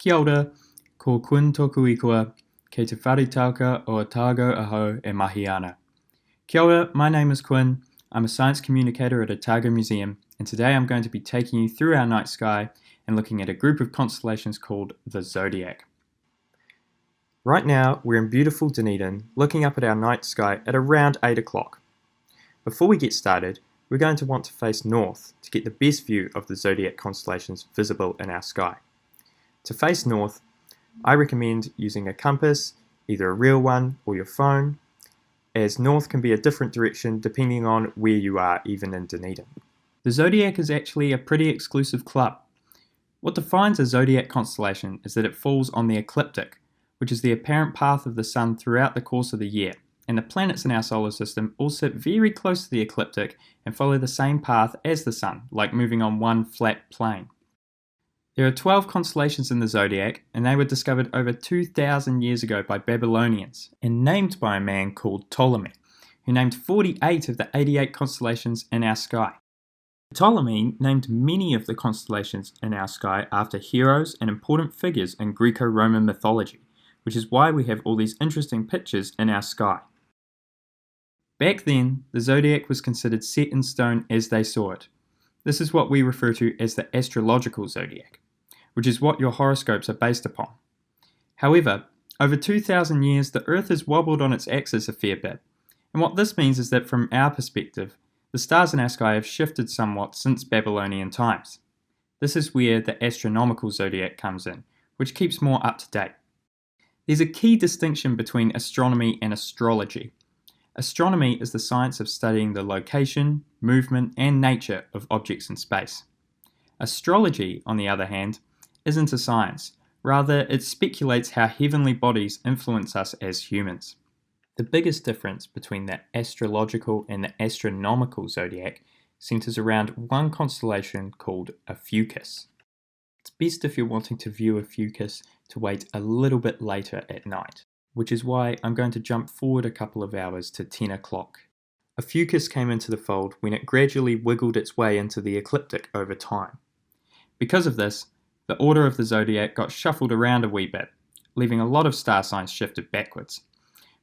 Kia ora, ko Quinn toku ikua, kei te wharitauka o Otago aho e mahi ana. Kia ora, my name is Quinn. I'm a science communicator at Otago Museum, and today I'm going to be taking you through our night sky and looking at a group of constellations called the Zodiac. Right now, we're in beautiful Dunedin, looking up at our night sky at around 8 o'clock. Before we get started, we're going to want to face north to get the best view of the Zodiac constellations visible in our sky. To face north, I recommend using a compass, either a real one or your phone, as north can be a different direction depending on where you are, even in Dunedin. The Zodiac is actually a pretty exclusive club. What defines a Zodiac constellation is that it falls on the ecliptic, which is the apparent path of the Sun throughout the course of the year, and the planets in our solar system all sit very close to the ecliptic and follow the same path as the Sun, like moving on one flat plane. There are 12 constellations in the Zodiac, and they were discovered over 2,000 years ago by Babylonians and named by a man called Ptolemy, who named 48 of the 88 constellations in our sky. Ptolemy named many of the constellations in our sky after heroes and important figures in Greco-Roman mythology, which is why we have all these interesting pictures in our sky. Back then, the Zodiac was considered set in stone as they saw it. This is what we refer to as the Astrological Zodiac, which is what your horoscopes are based upon. However, over 2,000 years, the Earth has wobbled on its axis a fair bit, and what this means is that from our perspective, the stars in our sky have shifted somewhat since Babylonian times. This is where the Astronomical Zodiac comes in, which keeps more up to date. There's a key distinction between astronomy and astrology. Astronomy is the science of studying the location, movement, and nature of objects in space. Astrology, on the other hand, isn't a science. Rather, it speculates how heavenly bodies influence us as humans. The biggest difference between the astrological and the astronomical zodiac centers around one constellation called a Fucus. It's best if you're wanting to view a Fucus to wait a little bit later at night, which is why I'm going to jump forward a couple of hours to 10 o'clock. A Fucus came into the fold when it gradually wiggled its way into the ecliptic over time. Because of this, the order of the zodiac got shuffled around a wee bit, leaving a lot of star signs shifted backwards.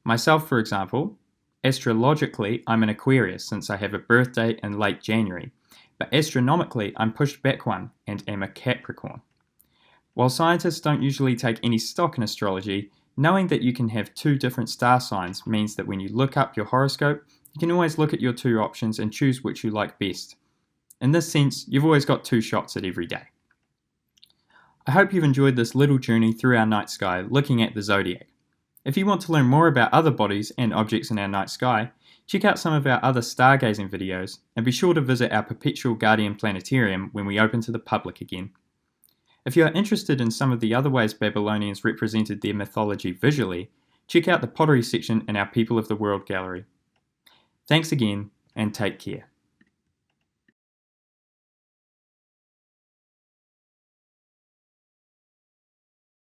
Myself, for example, astrologically I'm an Aquarius since I have a birthday in late January, but astronomically I'm pushed back one and am a Capricorn. While scientists don't usually take any stock in astrology, knowing that you can have two different star signs means that when you look up your horoscope, you can always look at your two options and choose which you like best. In this sense, you've always got two shots at every day. I hope you've enjoyed this little journey through our night sky looking at the Zodiac. If you want to learn more about other bodies and objects in our night sky, check out some of our other stargazing videos and be sure to visit our Perpetual Guardian Planetarium when we open to the public again. If you are interested in some of the other ways Babylonians represented their mythology visually, check out the pottery section in our People of the World gallery. Thanks again, and take care.